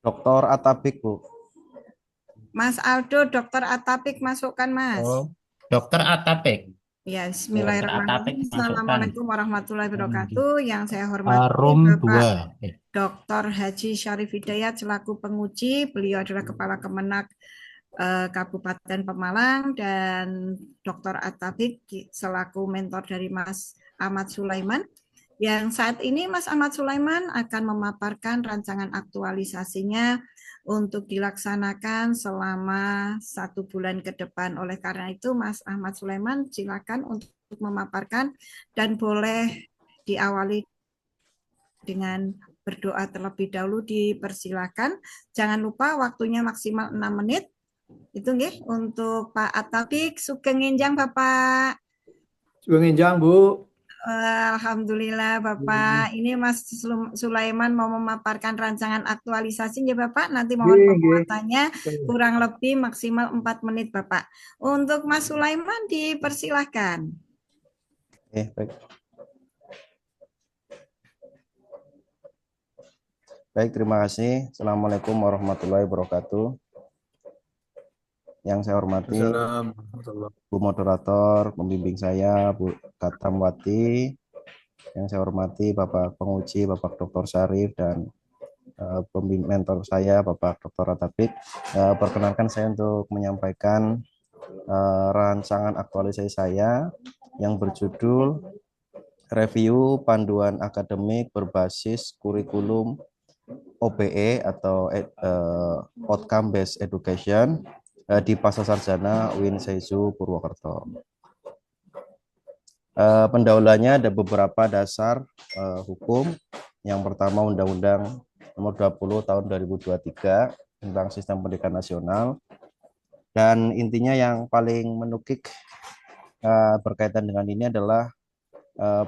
Dokter Atabik, Bu. Mas Aldo, Dokter Atapik masukkan Mas. Oh, Dokter Atapik. Ya, Dokter Atapik Bismillahirrahmanirrahim. masukkan. Assalamualaikum warahmatullahi Di wabarakatuh. Yang saya hormati room Bapak 2. Dr. Haji Syarif Hidayat selaku penguji. Beliau adalah Kepala Kemenak Kabupaten Pemalang dan Dr. Atapik selaku mentor dari Mas Ahmad Sulaiman. Yang saat ini Mas Ahmad Sulaiman akan memaparkan rancangan aktualisasinya untuk dilaksanakan selama 1 bulan ke depan. Oleh karena itu, Mas Ahmad Sulaiman silakan untuk memaparkan dan boleh diawali dengan berdoa terlebih dahulu dipersilakan. Jangan lupa waktunya maksimal 6 menit. Itu nggih untuk Pak Atapik, sugeng nginjang Bapak. Sugeng Enjang, Bu. Alhamdulillah Bapak. Ini Mas Sulaiman mau memaparkan rancangan aktualisasi ya Bapak. Nanti mohon Nggih, nggih. penguatannya kurang lebih maksimal 4 menit Bapak. Untuk Mas Sulaiman dipersilahkan. Baik. Baik, terima kasih. Assalamualaikum warahmatullahi wabarakatuh. Yang saya hormati Bu Moderator, pembimbing saya, Bu Katamwati. Yang saya hormati Bapak Penguji, Bapak Dr. Syarif, dan pembimbing mentor saya, Bapak Dr. Atapik. Perkenankan saya untuk menyampaikan rancangan aktualisasi saya yang berjudul Review Panduan Akademik Berbasis Kurikulum OBE atau Outcome Based Education di Pasca Sarjana UIN Seisu Purwokerto. Pendahuluannya ada beberapa dasar hukum. Yang pertama Undang-Undang Nomor 20 Tahun 2023 tentang Sistem Pendidikan Nasional, dan intinya yang paling menukik berkaitan dengan ini adalah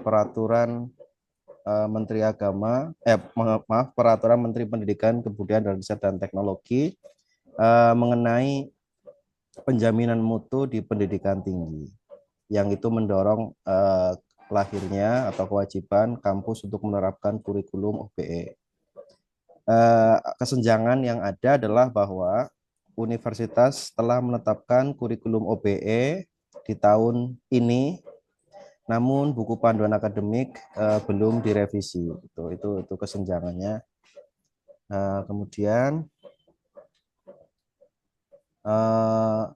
peraturan Menteri Agama, peraturan Menteri Pendidikan, Kebudayaan, Riset dan Teknologi mengenai penjaminan mutu di pendidikan tinggi, yang itu mendorong lahirnya atau kewajiban kampus untuk menerapkan kurikulum OBE. Kesenjangan yang ada adalah bahwa universitas telah menetapkan kurikulum OBE di tahun ini, namun buku panduan akademik belum direvisi. Itu kesenjangannya. Kemudian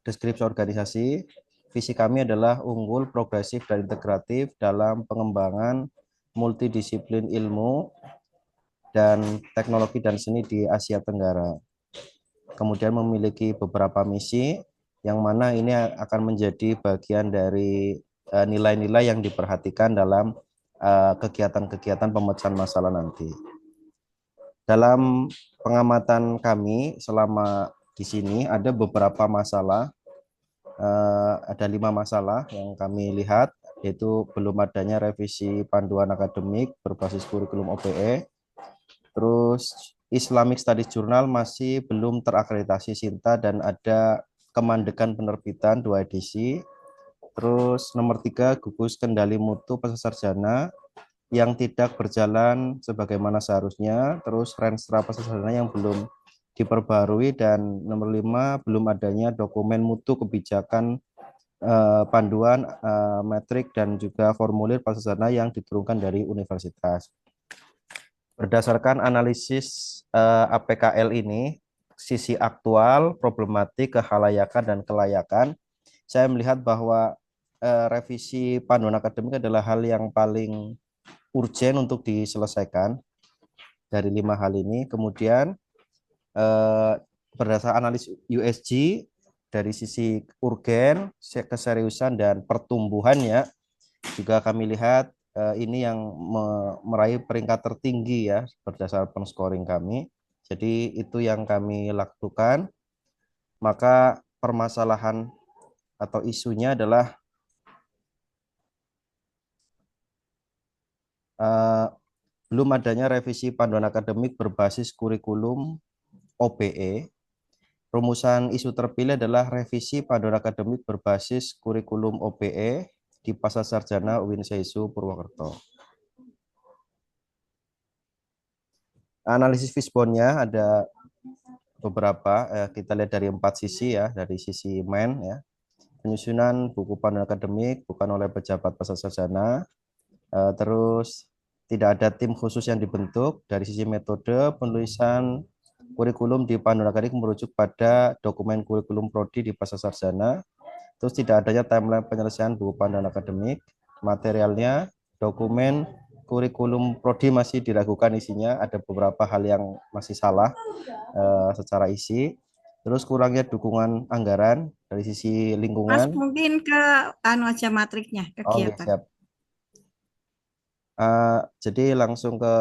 deskripsi organisasi. Visi kami adalah unggul, progresif, dan integratif dalam pengembangan multidisiplin ilmu dan teknologi dan seni di Asia Tenggara. Kemudian memiliki beberapa misi, yang mana ini akan menjadi bagian dari nilai-nilai yang diperhatikan dalam kegiatan-kegiatan pemecahan masalah nanti. Dalam pengamatan kami selama di sini ada beberapa masalah, ada 5 masalah yang kami lihat, yaitu belum adanya revisi panduan akademik berbasis kurikulum OBE, terus Islamic Studies Journal masih belum terakreditasi SINTA dan ada kemandekan penerbitan 2 edisi. Terus nomor 3, gugus kendali mutu peserta sarjana yang tidak berjalan sebagaimana seharusnya. Terus Renstra peserta sarjana yang belum diperbarui, dan nomor 5, belum adanya dokumen mutu kebijakan panduan metrik dan juga formulir peserta sarjana yang diturunkan dari universitas. Berdasarkan analisis APKL ini, sisi aktual, problematik, kehalayakan, dan kelayakan, saya melihat bahwa revisi panduan akademik adalah hal yang paling urgen untuk diselesaikan dari 5 hal ini. Kemudian berdasarkan analisis USG, dari sisi urgen, keseriusan, dan pertumbuhannya, juga kami lihat ini yang meraih peringkat tertinggi ya berdasarkan scoring kami. Jadi itu yang kami lakukan. Maka permasalahan atau isunya adalah eh, belum adanya revisi panduan akademik berbasis kurikulum OBE. Rumusan isu terpilih adalah revisi panduan akademik berbasis kurikulum OBE di Pasca Sarjana UIN Seisu Purwokerto. Analisis Fishbone-nya ada beberapa, kita lihat dari 4 sisi ya, dari sisi main ya. Penyusunan buku panduan akademik bukan oleh pejabat peserta sarjana, terus tidak ada tim khusus yang dibentuk. Dari sisi metode, penulisan kurikulum di panduan akademik merujuk pada dokumen kurikulum prodi di pasca sarjana. Terus tidak adanya timeline penyelesaian buku panduan akademik. Materialnya, dokumen kurikulum prodi masih diragukan isinya, ada beberapa hal yang masih salah secara isi. Terus kurangnya dukungan anggaran dari sisi Mas, lingkungan. mungkin ke anu aja matriknya Oke, kegiatan. siap. Jadi langsung ke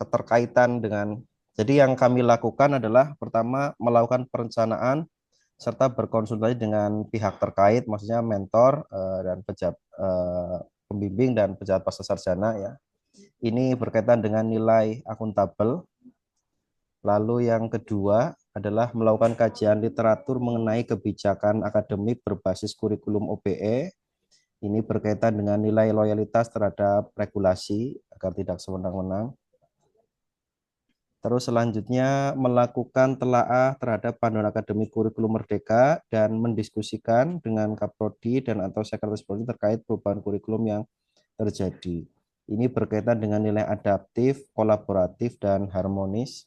keterkaitan dengan, jadi yang kami lakukan adalah pertama melakukan perencanaan serta berkonsultasi dengan pihak terkait, maksudnya mentor dan pembimbing dan pejabat pasca sarjana ya. Ini berkaitan dengan nilai akuntabel. Lalu yang kedua adalah melakukan kajian literatur mengenai kebijakan akademik berbasis kurikulum OBE. Ini berkaitan dengan nilai loyalitas terhadap regulasi agar tidak sewenang-wenang. Terus selanjutnya melakukan telaah terhadap panduan akademik kurikulum merdeka dan mendiskusikan dengan Kaprodi dan atau Sekretaris Prodi terkait perubahan kurikulum yang terjadi. Ini berkaitan dengan nilai adaptif, kolaboratif, dan harmonis.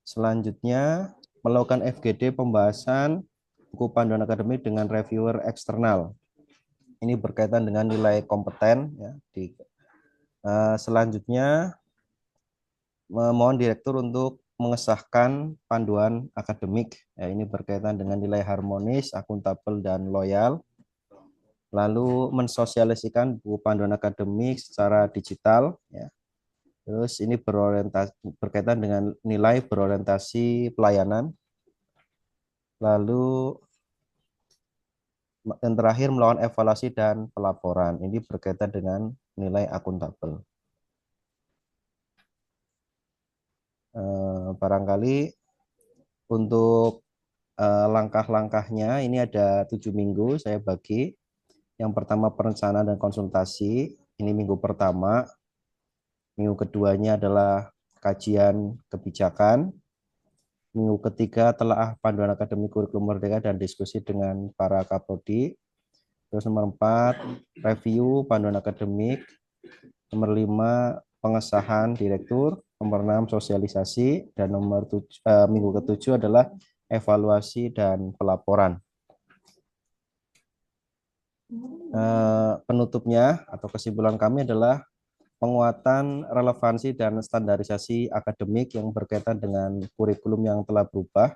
Selanjutnya melakukan FGD pembahasan buku panduan akademik dengan reviewer eksternal. Ini berkaitan dengan nilai kompeten ya. Selanjutnya memohon direktur untuk mengesahkan panduan akademik. Ya, ini berkaitan dengan nilai harmonis, akuntabel, dan loyal. Lalu mensosialisasikan buku panduan akademik secara digital. Ya. Terus ini berkaitan dengan nilai berorientasi pelayanan. Lalu yang terakhir melakukan evaluasi dan pelaporan. Ini berkaitan dengan nilai akuntabel. Barangkali untuk langkah-langkahnya ini ada 7 minggu saya bagi. Yang pertama perencanaan dan konsultasi, ini minggu pertama. Minggu keduanya adalah kajian kebijakan. Minggu ketiga telaah panduan akademik kurikulum merdeka dan diskusi dengan para kaprodi. Terus nomor 4 review panduan akademik. Nomor 5 pengesahan direktur. Nomor 6 sosialisasi, dan minggu ketujuh adalah evaluasi dan pelaporan. Penutupnya atau kesimpulan kami adalah penguatan relevansi dan standarisasi akademik yang berkaitan dengan kurikulum yang telah berubah.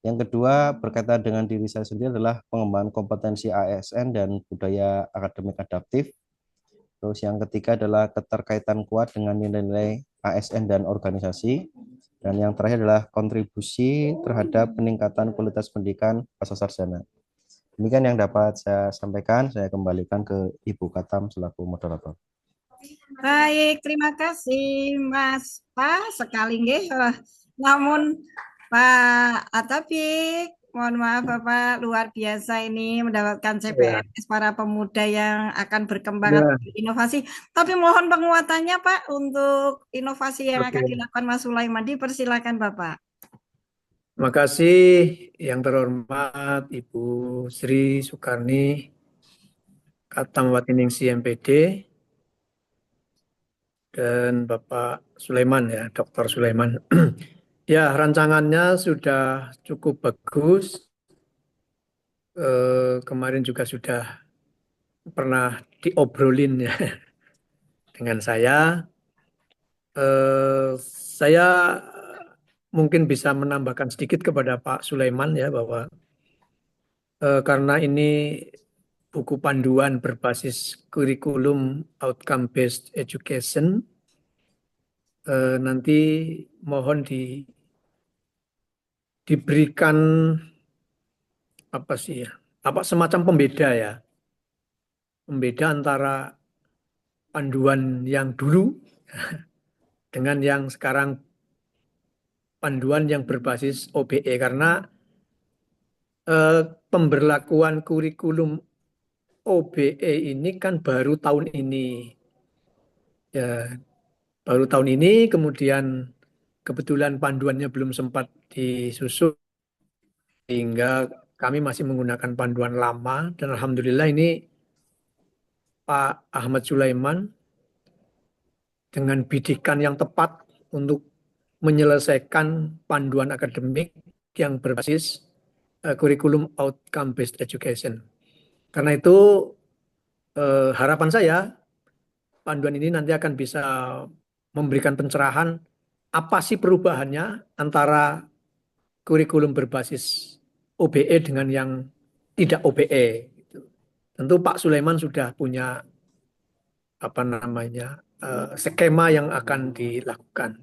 Yang kedua berkaitan dengan diri saya sendiri adalah pengembangan kompetensi ASN dan budaya akademik adaptif. Terus yang ketiga adalah keterkaitan kuat dengan nilai-nilai ASN dan organisasi. Dan yang terakhir adalah kontribusi terhadap peningkatan kualitas pendidikan pasca sarjana. Demikian yang dapat saya sampaikan. Saya kembalikan ke Ibu Katam selaku moderator. Baik, terima kasih Mas Pak sekali nggih. Namun Pak Atapik, mohon maaf Bapak luar biasa ini mendapatkan CPNS para pemuda yang akan berkembang atau inovasi. Tapi mohon penguatannya Pak untuk inovasi yang akan dilakukan Mas Sulaiman. Dipersilakan Bapak. Terima kasih yang terhormat Ibu Sri Sukarni, Katam Watiningsi MPD, dan Bapak Sulaiman ya, Dr. Sulaiman. Ya, rancangannya sudah cukup bagus. Kemarin juga sudah pernah diobrolin ya dengan saya. Saya mungkin bisa menambahkan sedikit kepada Pak Sulaiman ya, bahwa karena ini buku panduan berbasis kurikulum outcome based education, nanti mohon diberikan apa sih ya, apa semacam pembeda ya, pembeda antara panduan yang dulu dengan yang sekarang panduan yang berbasis OBE, karena pemberlakuan kurikulum OBE ini kan baru tahun ini ya, baru tahun ini, kemudian kebetulan panduannya belum sempat disusun sehingga kami masih menggunakan panduan lama dan alhamdulillah ini Pak Ahmad Sulaiman dengan bidikan yang tepat untuk menyelesaikan panduan akademik yang berbasis kurikulum outcome based education. Karena itu harapan saya panduan ini nanti akan bisa memberikan pencerahan apa sih perubahannya antara kurikulum berbasis OBE dengan yang tidak OBE. Tentu Pak Sulaiman sudah punya apa namanya skema yang akan dilakukan.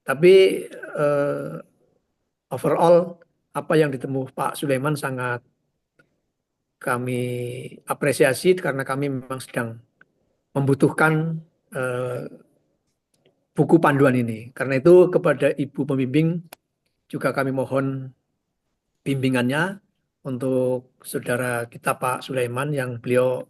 Tapi overall apa yang ditemu Pak Sulaiman sangat kami apresiasi karena kami memang sedang membutuhkan buku panduan ini. Karena itu kepada Ibu pembimbing juga kami mohon bimbingannya untuk saudara kita Pak Sulaiman yang beliau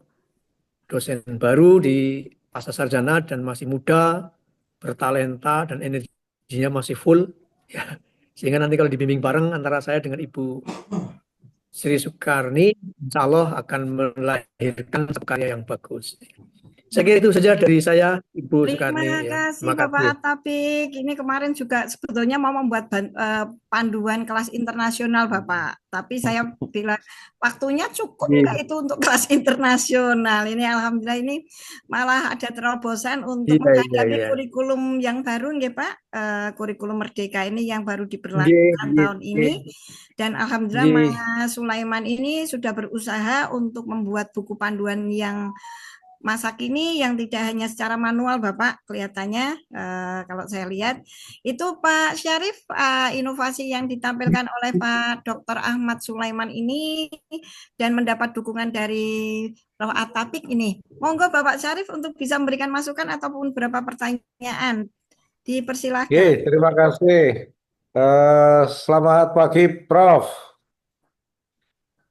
dosen baru di pasca sarjana dan masih muda, bertalenta dan energinya masih full. Ya. Sehingga nanti kalau dibimbing bareng antara saya dengan Ibu Sri Sukarni, insya Allah akan melahirkan karya yang bagus. Saya kira itu saja dari saya, Ibu Sukarni. Terima kasih Bapak Atapik. Ini kemarin juga sebetulnya mau membuat panduan kelas internasional Bapak. Tapi saya bilang waktunya cukup nggak itu untuk kelas internasional. Ini alhamdulillah ini malah ada terobosan untuk menghadapi kurikulum yang baru ya Pak. Kurikulum Merdeka ini yang baru diberlakukan tahun ini. Dan alhamdulillah Mas Sulaiman ini sudah berusaha untuk membuat buku panduan yang masa kini yang tidak hanya secara manual Bapak kelihatannya kalau saya lihat itu Pak Syarif inovasi yang ditampilkan oleh Pak Dr. Ahmad Sulaiman ini dan mendapat dukungan dari Prof. Atapik ini. Monggo Bapak Syarif untuk bisa memberikan masukan ataupun beberapa pertanyaan. Dipersilahkan. Oke, terima kasih. Selamat pagi Prof.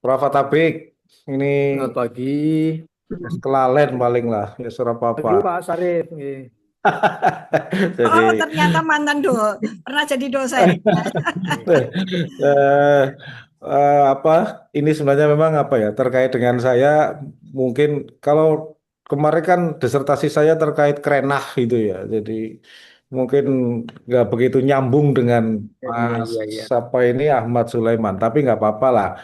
Prof. Atapik. Ini selamat pagi. Kelalen paling lah, ya surah apa-apa. Pak Syarif. Oh, ternyata mantan pernah jadi dosen. Ini sebenarnya memang terkait dengan saya mungkin kalau kemarin kan disertasi saya terkait krenah gitu ya, jadi mungkin nggak begitu nyambung dengan Mas Ahmad Sulaiman, tapi nggak apa-apa lah.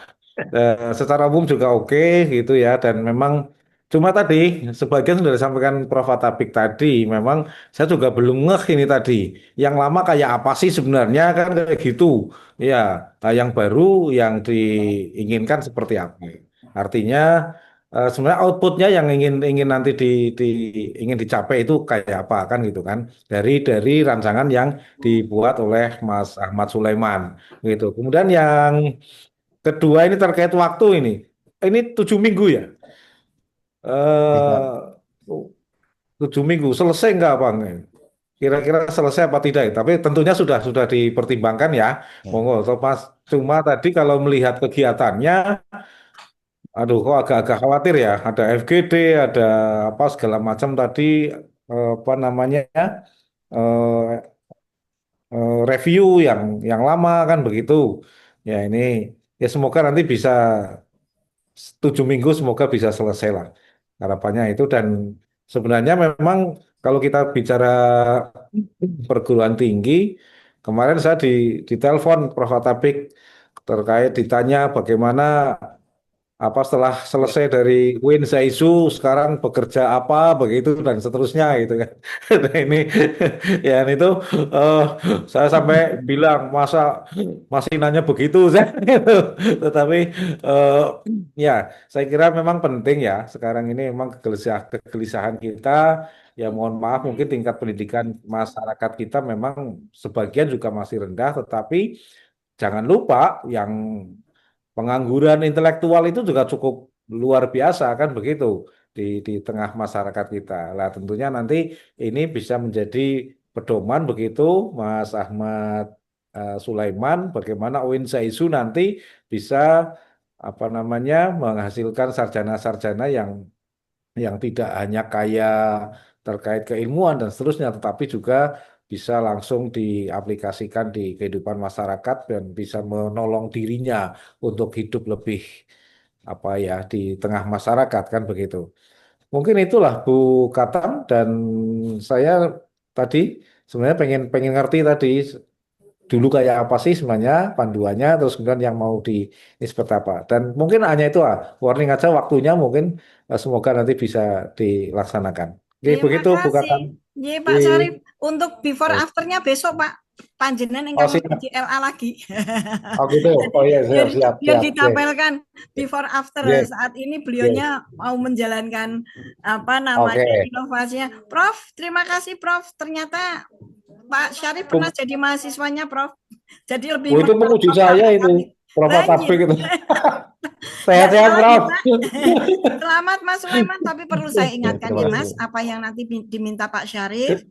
Secara umum juga oke gitu ya, dan memang cuma tadi sebagian sudah disampaikan Prof. Atapik tadi, memang saya juga belum ngeh ini tadi. Yang lama kayak apa sih sebenarnya kan kayak gitu. Ya, yang baru yang diinginkan seperti apa. Artinya sebenarnya outputnya yang ingin nanti ingin dicapai itu kayak apa kan gitu kan. Dari rancangan yang dibuat oleh Mas Ahmad Sulaiman gitu. Kemudian yang kedua ini terkait waktu ini. Ini 7 minggu ya. 7 minggu selesai nggak Bang? Kira-kira selesai apa tidak? Tapi tentunya sudah dipertimbangkan ya. Monggo. Cuma tadi kalau melihat kegiatannya, aduh kok agak-agak khawatir ya. Ada FGD, ada apa segala macam tadi apa namanya review yang lama kan begitu. Ya ini ya semoga nanti bisa 7 minggu semoga bisa selesai lah harapannya itu. Dan sebenarnya memang kalau kita bicara perguruan tinggi, kemarin saya ditelepon Prof. Atapik terkait ditanya bagaimana setelah selesai dari Win Zaisu sekarang bekerja apa begitu dan seterusnya gitu kan. Nah ini ya itu saya sampai bilang masa masih nanya begitu saya gitu. Tetapi ya saya kira memang penting ya sekarang ini memang kegelisahan kita ya, mohon maaf mungkin tingkat pendidikan masyarakat kita memang sebagian juga masih rendah, tetapi jangan lupa yang pengangguran intelektual itu juga cukup luar biasa kan begitu di tengah masyarakat kita. Lah tentunya nanti ini bisa menjadi pedoman begitu Mas Ahmad Sulaiman, bagaimana UIN Zaisu nanti bisa apa namanya menghasilkan sarjana-sarjana yang tidak hanya kaya terkait keilmuan dan seterusnya, tetapi juga bisa langsung diaplikasikan di kehidupan masyarakat dan bisa menolong dirinya untuk hidup lebih apa ya di tengah masyarakat kan begitu. Mungkin itulah Bu Katam dan saya tadi sebenarnya pengen pengen ngerti tadi dulu kayak apa sih sebenarnya panduannya terus kemudian yang mau di ini seperti apa dan mungkin hanya itu warning aja waktunya mungkin semoga nanti bisa dilaksanakan. Oke, Terima begitu Bu kasih. Katam. Iya Pak Syarif, untuk before Oke. afternya besok Pak panjenengan Oh ingkang siap. di LA lagi. Oh gitu. Jadi Oh iya siap biar siap biar siap. Oke. ditapelkan before after Oke. saat ini Oke. beliaunya mau menjalankan apa namanya Oke. inovasinya. Prof, terima kasih Prof. Ternyata Pak Syarif pernah jadi mahasiswanya Prof. Jadi lebih Oh, itu mengenal penguji Prof saya Tabik. itu. Prof Tabik itu. Ya, Sehat-sehat sekali Prof. lagi, Pak. Selamat Mas Sulaiman, tapi perlu saya ingatkan terima ya kasih. Mas, apa yang nanti diminta Pak Syarif,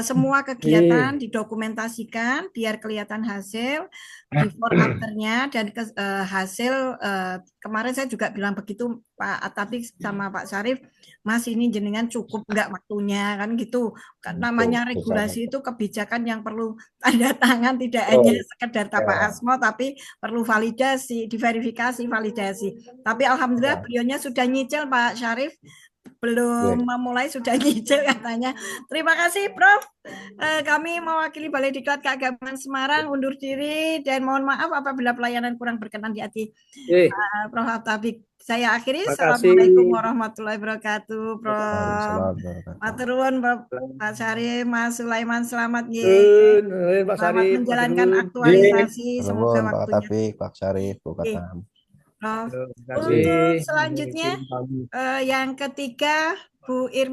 semua kegiatan didokumentasikan biar kelihatan hasil before afternya dan hasil kemarin saya juga bilang begitu Pak Atabik sama Pak Syarif, Mas ini jenengan cukup enggak waktunya kan gitu. Namanya regulasi itu kebijakan yang perlu tanda tangan tidak hanya sekedar tapak asmo tapi perlu validasi, diverifikasi, validasi. Tapi alhamdulillah beliaunya sudah nyicil Pak Syarif, belum memulai sudah nyicil katanya. Terima kasih Prof. Kami mewakili Balai Diklat Keagamaan Semarang undur diri dan mohon maaf apabila pelayanan kurang berkenan di hati Prof. Tabik. Saya akhiri. Assalamualaikum warahmatullahi wabarakatuh, Prof. Waalaikumsalam warahmatullahi Matur nuwun Pak Syarif, Mas Sulaiman, selamat Pak selamat Syarif, menjalankan Pak aktualisasi. wabarakatuh. Semoga Pak waktunya. Atabik, Pak Syarif, Bu Katam. Prof. Terima Untuk kasih. selanjutnya yang ketiga Bu Irma.